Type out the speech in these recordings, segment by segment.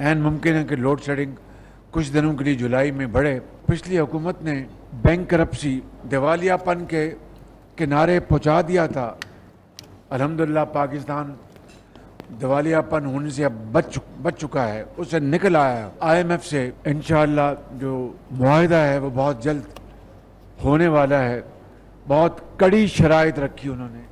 ऐन मुमकिन है कि लोड शेडिंग कुछ दिनों के लिए जुलाई में बढ़े। पिछली हुकूमत ने बैंक करप्सी, दिवालियापन के किनारे पहुंचा दिया था। अल्हम्दुलिल्लाह पाकिस्तान दिवालियापन होने से अब बच चुका है, उससे निकल आया। IMF से इंशाअल्लाह जो मुआहिदा है वो बहुत जल्द होने वाला है। बहुत कड़ी शराइत रखी उन्होंने।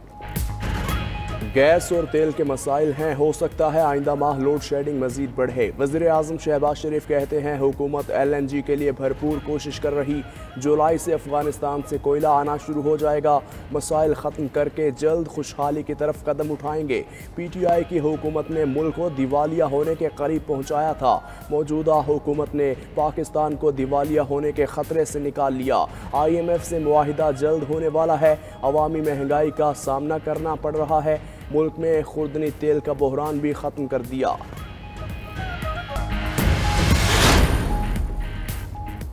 गैस और तेल के मसाइल हैं, हो सकता है आइंदा माह लोड शेडिंग मजीद बढ़े। वज़ीर आज़म शहबाज शरीफ कहते हैं हुकूमत LNG के लिए भरपूर कोशिश कर रही। जुलाई से अफगानिस्तान से कोयला आना शुरू हो जाएगा। मसाइल ख़त्म करके जल्द खुशहाली की तरफ कदम उठाएंगे। PTI की हुकूमत ने मुल्क को दिवालिया होने के करीब पहुँचाया था। मौजूदा हुकूमत ने पाकिस्तान को दिवालिया होने के ख़तरे से निकाल लिया। IMF से मुआहिदा जल्द होने वाला है। अवामी महंगाई का सामना करना पड़ रहा है। मुल्क में खुर्दनी तेल का बहरान भी खत्म कर दिया।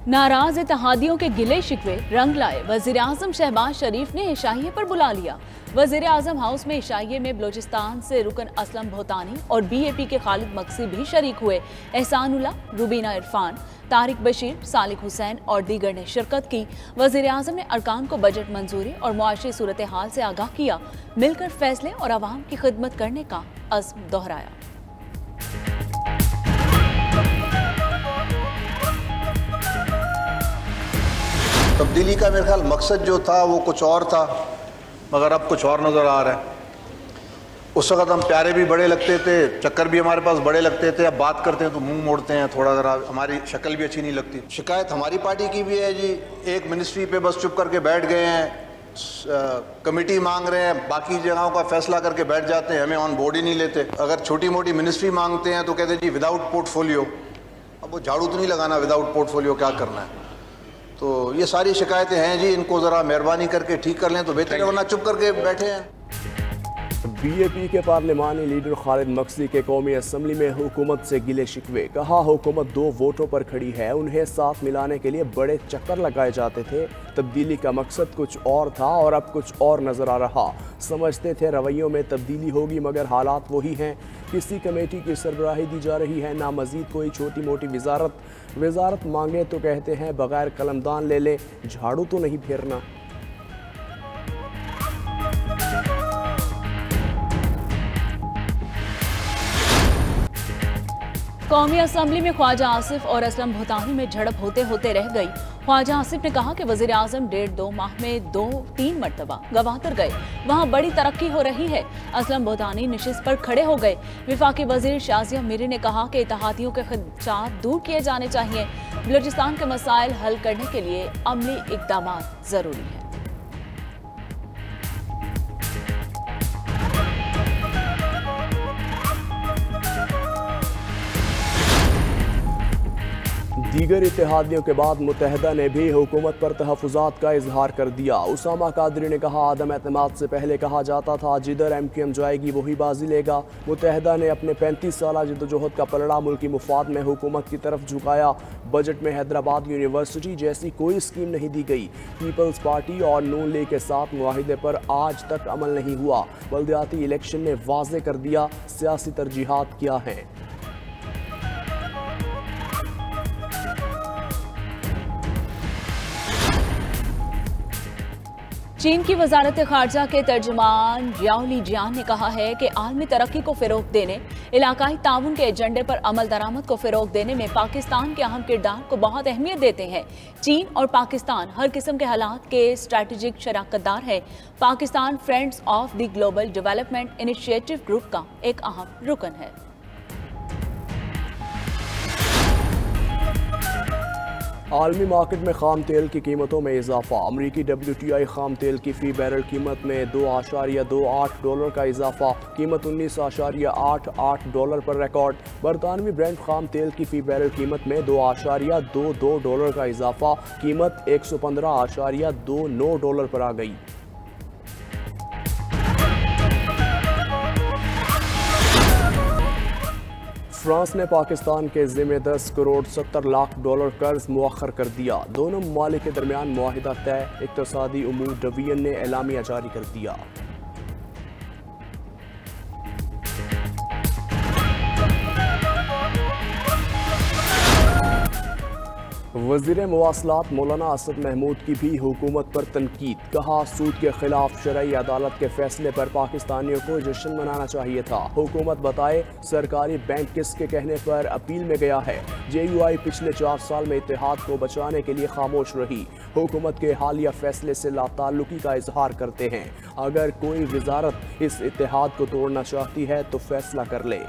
नाराज इत्तेहादियों के गिले शिकवे रंग लाए। वजीर आजम शहबाज शरीफ ने इशाइये पर बुला लिया। वजीर आजम हाउस में इशाइये में बलोचिस्तान से रुकन असलम भोतानी और BAP के खालिद मकसी भी शरीक हुए। एहसानुल्लाह, रुबीना इरफान, तारिक बशीर, सालिक हुसैन और दीगर ने शिरकत की। वजीर आजम ने अरकान को बजट मंजूरी और मुआशी सूरत हाल से आगाह किया। मिलकर फैसले और आवाम की खिदमत करने का अज़्म दोहराया। तब्दीली का मेरे ख्याल मकसद जो था वो कुछ और था, मगर अब कुछ और नज़र आ रहा है। उस वक़्त हम प्यारे भी बड़े लगते थे, चक्कर भी हमारे पास बड़े लगते थे। अब बात करते हैं तो मुंह मोड़ते हैं, थोड़ा ज़रा हमारी शक्ल भी अच्छी नहीं लगती। शिकायत हमारी पार्टी की भी है जी, एक मिनिस्ट्री पे बस चुप करके बैठ गए हैं, कमेटी मांग रहे हैं, बाकी जगहों का फैसला करके बैठ जाते हैं, हमें ऑन बोर्ड ही नहीं लेते। अगर छोटी मोटी मिनिस्ट्री मांगते हैं तो कहते हैं जी विदाउट पोर्टफोलियो। अब वो झाड़ू तो नहीं लगाना, विदाउट पोर्टफोलियो क्या करना है। तो ये सारी शिकायतें हैं जी, इनको ज़रा मेहरबानी करके ठीक कर लें तो बेहतर है, वरना चुप करके बैठे हैं। BAP के पार्लिमानी लीडर खालिद मकसी के कौमी असम्बली में हुकूमत से गिले शिकवे। कहा हुकूमत 2 वोटों पर खड़ी है, उन्हें साथ मिलाने के लिए बड़े चक्कर लगाए जाते थे। तब्दीली का मकसद कुछ और था और अब कुछ और नज़र आ रहा। समझते थे रवैयों में तब्दीली होगी, मगर हालात वही हैं। किसी कमेटी की सरबराही दी जा रही है, ना मजीद कोई छोटी मोटी वजारत मांगे तो कहते हैं बगैर कलमदान ले लें, झाड़ू तो नहीं फेरना। कौमी असम्बली में ख्वाजा आसिफ और असलम भोतानी में झड़प होते होते रह गई। ख्वाजा आसिफ ने कहा कि वजीर आजम 1.5-2 माह में 2-3 मरतबा गवातर गए, वहाँ बड़ी तरक्की हो रही है। असलम भोतानी निशिस्त पर खड़े हो गए। विफाकी वजीर शाजिया मीरी ने कहा कि इत्तेहादियों के खदशात दूर किए जाने चाहिए। बलूचिस्तान के मसाइल हल करने के लिए अमली इक़दाम जरूरी है। दीगर इत्तेहादियों के बाद मुत्तहदा ने भी हुकूमत पर तहफ़्फ़ुज़ात का इजहार कर दिया। उसामा कादरी ने कहा आदम एतमाद से पहले कहा जाता था जिधर MQM जाएगी वही बाजी लेगा। मुत्तहदा ने अपने 35 साला जद्दोजहद का पलड़ा मुल्की मुफाद में हुकूमत की तरफ झुकाया। बजट में हैदराबाद यूनिवर्सिटी जैसी कोई स्कीम नहीं दी गई। पीपल्स पार्टी और नून लीग के साथ मुआहिदे पर आज तक अमल नहीं हुआ। बल्दियाती इलेक्शन ने वाज़े कर दिया सियासी तरजीहात क्या हैं। चीन की वजारत खारजा के तर्जुमान जियाओली जियान ने कहा है कि आलमी तरक्की को फ़रोग़ देने, इलाकाई ताउन के एजेंडे पर अमल दरामद को फ़रोग़ देने में पाकिस्तान के अहम किरदार को बहुत अहमियत देते हैं। चीन और पाकिस्तान हर किस्म के हालात के स्ट्रैटेजिक शराकतदार है। Pakistan friends of the global development initiative group का एक अहम रुकन है। आलमी मार्केट में खाम तेल की कीमतों में इजाफा। अमरीकी WTI खाम तेल की फ़ी बैरल कीमत में $2.28 का इजाफा, कीमत $19.88 पर रिकॉर्ड। बरतानवी ब्रेंट खाम तेल की फ़ी बैरल कीमत में $2.22 का इजाफा, कीमत $115.29 पर आ गई। फ्रांस ने पाकिस्तान के ज़िम्मे $10 करोड़ 70 लाख कर्ज मुअख्खर कर दिया। दोनों ममालिक के दरमियान मुआहिदा तय, इक़्तिसादी उमूर डिवीजन ने एलामिया जारी कर दिया। वज़ीर मवासलात मौलाना असद महमूद की भी हुकूमत पर तनकीद। कहा, सूद के खिलाफ शरई अदालत के फैसले पर पाकिस्तानियों को जश्न मनाना चाहिए था। हुकूमत बताए सरकारी बैंक किसके कहने पर अपील में गया है। JUI पिछले 4 साल में इत्तेहाद को बचाने के लिए खामोश रही। हुकूमत के हालिया फैसले से लाताल्लुकी का इजहार करते हैं। अगर कोई वजारत इस इत्तेहाद को तोड़ना चाहती है तो फैसला कर ले।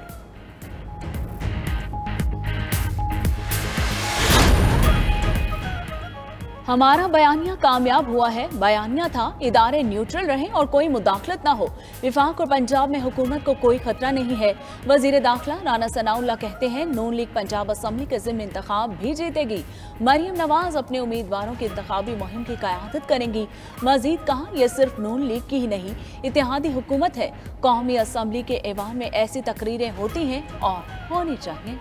हमारा बयानिया कामयाब हुआ है। बयानिया था इदारे न्यूट्रल रहें और कोई मुदाखलत ना हो। विफाक और पंजाब में हुकूमत को कोई खतरा नहीं है। वजीर दाखिला राना सनाउल्लाह कहते हैं नून लीग पंजाब असम्बली के ज़िम्न इंतखाब भी जीतेगी। मरियम नवाज अपने उम्मीदवारों की इंतखाबी मुहिम की क़यादत करेंगी। मजीद कहा, यह सिर्फ नून लीग की ही नहीं इत्तेहादी हुकूमत है। कौमी असम्बली के ऐवान में ऐसी तकरीरें होती हैं और होनी चाहिए।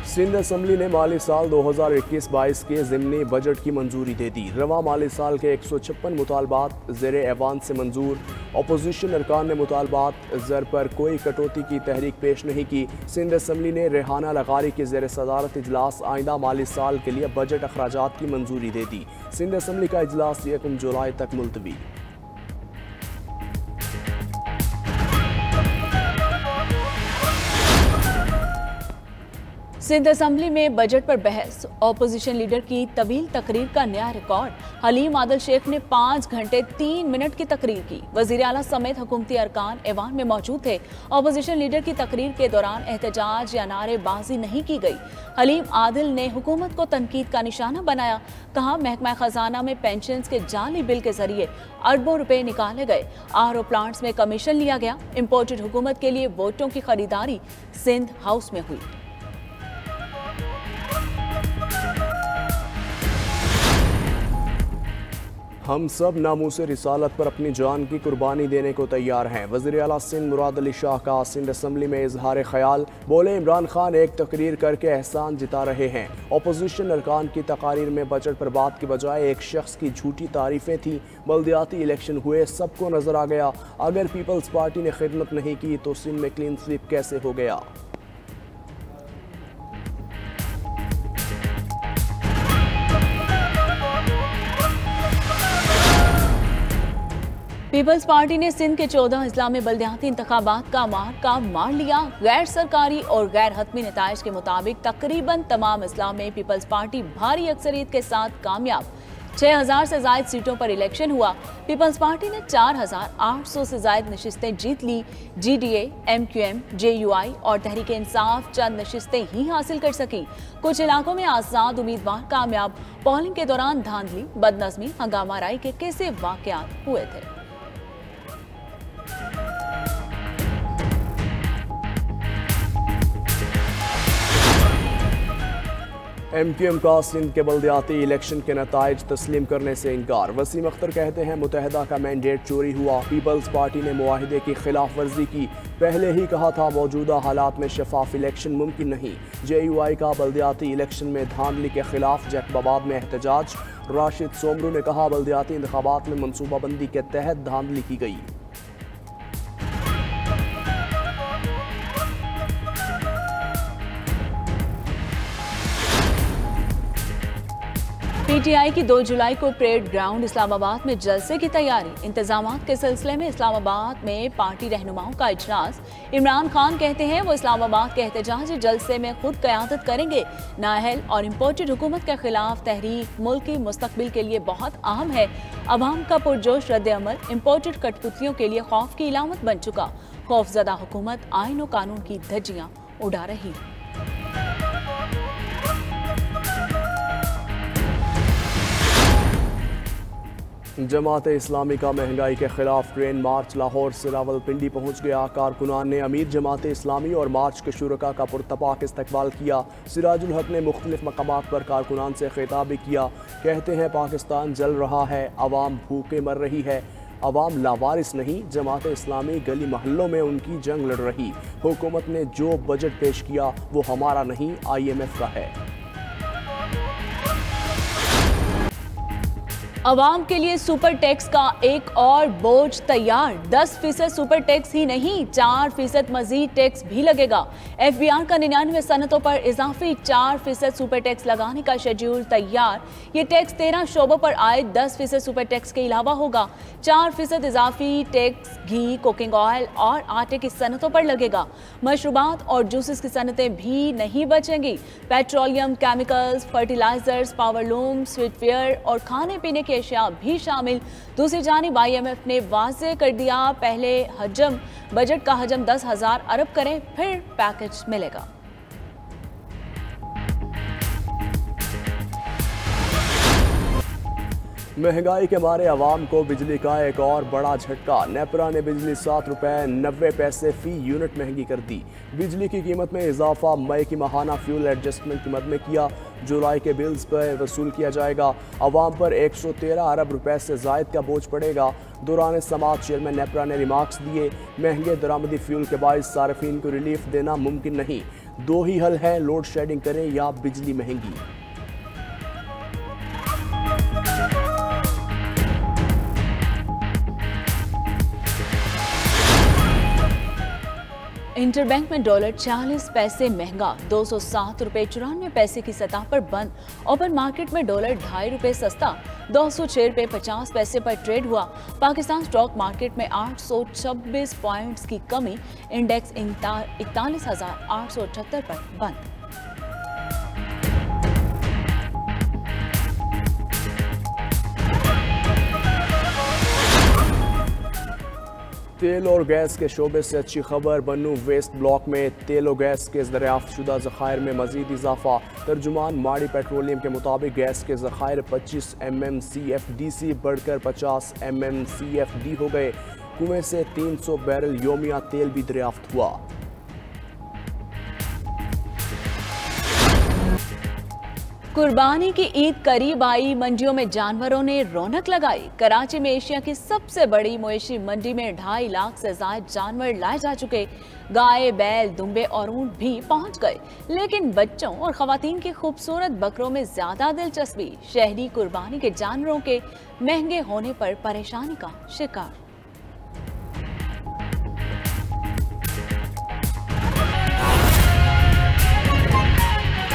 सिंध असम्बली ने माली साल 2021-22 के ज़िमनी बजट की मंजूरी दे दी। रवा माली साल के 156 मुतालबात ज़ेर ऐवान से मंजूर। अपोजिशन अरकान ने मुतालबात ज़र पर कोई कटौती की तहरीक पेश नहीं की। सिंध असम्बली ने रेहाना लगारी के ज़ेर सदारत इजलास आइंदा माली साल के लिए बजट अखराजात की मंजूरी दे दी। सिंध असम्बली का इजलास 1 जुलाई तक मुलतवी। सिंध असम्बली में बजट पर बहस। ऑपोजिशन लीडर की तवील तकरीर का नया रिकॉर्ड। हलीम आदिल शेख ने 5 घंटे 3 मिनट की तकरीर की। वजीर आला समेत हुकूमती अरकान ऐवान में मौजूद थे। ऑपोजिशन लीडर की तकरीर के दौरान एहतजाज या नारेबाजी नहीं की गई। हलीम आदिल ने हुकूमत को तनकीद का निशाना बनाया। कहा, महकमा खजाना में पेंशन के जाली बिल के जरिए अरबों रुपए निकाले गए। RO प्लांट्स में कमीशन लिया गया। इम्पोर्टेड हुकूमत के लिए वोटों की खरीदारी सिंध हाउस में हुई। हम सब नामूसे रिसालत पर अपनी जान की कुर्बानी देने को तैयार हैं। वज़ीर आला सिंध मुराद अली शाह का सिंध असम्बली में इजहार ख्याल। बोले, इमरान खान एक तकरीर करके एहसान जिता रहे हैं। अपोजिशन अरकान की तकारीर में बजट पर बात की बजाय एक शख्स की झूठी तारीफें थी। बल्दियाती इलेक्शन हुए, सबको नजर आ गया। अगर पीपल्स पार्टी ने खिदमत नहीं की तो सिंध में क्लीन स्वीप कैसे हो गया। पीपल्स पार्टी ने सिंध के 14 अजला में बल्दियाती इंतखाबात का मार लिया। गैर सरकारी और गैर हतमी नताइज के मुताबिक तकरीबन तमाम अजला में पीपल्स पार्टी भारी अक्सरियत के साथ कामयाब। 6000 से ज्यादा सीटों पर इलेक्शन हुआ। पीपल्स पार्टी ने 4800 से ज्यादा नशिस्तें जीत ली। GDA, MQM, JUI और तहरीक इंसाफ चंद नशिस्तें ही हासिल कर सकी। कुछ इलाकों में आजाद उम्मीदवार कामयाब। पोलिंग के दौरान धांधली, बदनज़मी, हंगामा राई के कैसे वाकयात हुए थे। MQM का सिंध के बल्दियाती इलेक्शन के नताइज तस्लीम करने से इनकार। वसीम अख्तर कहते हैं मुत्तहिदा का मैंडेट चोरी हुआ। पीपल्स पार्टी ने मुआहिदे की खिलाफ वर्जी की। पहले ही कहा था मौजूदा हालात में शफाफ इलेक्शन मुमकिन नहीं। JUI का बल्दियाती इलेक्शन में धांधली के खिलाफ जैकबाबाद में एहतजाज। राशिद सोमरू ने कहा, बल्दियाती इंतखाबात में मनसूबाबंदी के तहत धांधली की गई। PTI की 2 जुलाई को परेड ग्राउंड इस्लामाबाद में जलसे की तैयारी। इंतजामात के सिलसिले में इस्लामाबाद में पार्टी रहनुमाओं का इजलास। इमरान खान कहते हैं वो इस्लामाबाद के एहतजाजी जलसे में खुद क़यादत करेंगे। नाअहल और इम्पोर्टेड हुकूमत के खिलाफ तहरीक मुल्क की मुस्तकबिल के लिए बहुत अहम है। अवाम का पुरजोश रद्द अमल इम्पोर्टेड कठपुतलियों के लिए खौफ की इलामत बन चुका। खौफजदा हुकूमत आईन और कानून की धज्जियां उड़ा रही। जमात इस्लामी का महंगाई के खिलाफ ट्रेन मार्च लाहौर से रावलपिंडी पहुंच गया। कारकुनान ने अमीर जमात इस्लामी और मार्च के शुरका का पुरतपाक इस्तकबाल किया। सिराजुल हक ने मुख्तलिफ मकामात पर कारकुनान से खिताब भी किया। कहते हैं पाकिस्तान जल रहा है, आवाम भूखे मर रही है, आवाम लावारिस नहीं। जमात इस्लामी गली महल्लों में उनकी जंग लड़ रही। हुकूमत ने जो बजट पेश किया वो हमारा नहीं, IMF का है। अवाम के लिए सुपर टैक्स का एक और बोझ तैयार। 10% सुपर टैक्स ही नहीं, 4% मजीद टैक्स भी लगेगा। FBR का 99 सनतों पर इजाफी 4% सुपर टैक्स लगाने का शेड्यूल तैयार। ये टैक्स 13 शोबों पर आए 10% सुपर टैक्स के अलावा होगा। 4% इजाफी टैक्स घी, कुकिंग ऑयल और आटे की सनतों पर लगेगा। मशरूबात और जूसेस की सनतें भी नहीं बचेंगी। पेट्रोलियम, केमिकल्स, फर्टिलाइजर्स, पावरलूम, स्वीटवेयर और खाने पीने की अशिया भी शामिल। दूसरी जानिब IMF ने वाज़ेह कर दिया, पहले बजट का हजम 10,000 अरब करें, फिर पैकेज मिलेगा। महंगाई के मारे आवाम को बिजली का एक और बड़ा झटका। नेपरा ने बिजली 7 रुपए 90 पैसे फी यूनिट महंगी कर दी। बिजली की कीमत में इजाफा मई की माहाना फ्यूल एडजस्टमेंट की मद में किया। जुलाई के बिल्स पर वसूल किया जाएगा। आवाम पर 113 अरब रुपए से जायद का बोझ पड़ेगा। दौरान समाअत चेयरमैन नेपरा ने रिमार्क्स दिए, महंगे दरामदी फ्यूल के बाइस सार्फिन को रिलीफ देना मुमकिन नहीं। दो ही हल है, लोड शेडिंग करें या बिजली महंगी। इंटरबैंक में डॉलर 40 पैसे महंगा, 207 रुपए 94 पैसे की सतह पर बंद। ओपन मार्केट में डॉलर 2.5 रुपए सस्ता, 206 रुपए 50 पैसे पर ट्रेड हुआ। पाकिस्तान स्टॉक मार्केट में 826 पॉइंट्स की कमी, इंडेक्स 41,878 पर बंद। तेल और गैस के शोबे से अच्छी खबर। बन्नू वेस्ट ब्लॉक में तेल और गैस के दरियाफ्त शुदा ज़खायर में मजीद इजाफा। तर्जुमान माड़ी पेट्रोलियम के मुताबिक गैस के ज़खायर 25 MMCFD बढ़कर 50 MMCFD हो गए। कुएं से 300 बैरल योमिया तेल भी दरियाफ्त हुआ। कुर्बानी की ईद करीब आई, मंडियों में जानवरों ने रौनक लगाई। कराची में एशिया की सबसे बड़ी मवेशी मंडी में 2.5 लाख से ज्यादा जानवर लाए जा चुके। गाय, बैल, दुम्बे और ऊंट भी पहुंच गए, लेकिन बच्चों और खवातीन की खूबसूरत बकरों में ज्यादा दिलचस्पी। शहरी कुर्बानी के जानवरों के महंगे होने पर परेशानी का शिकार।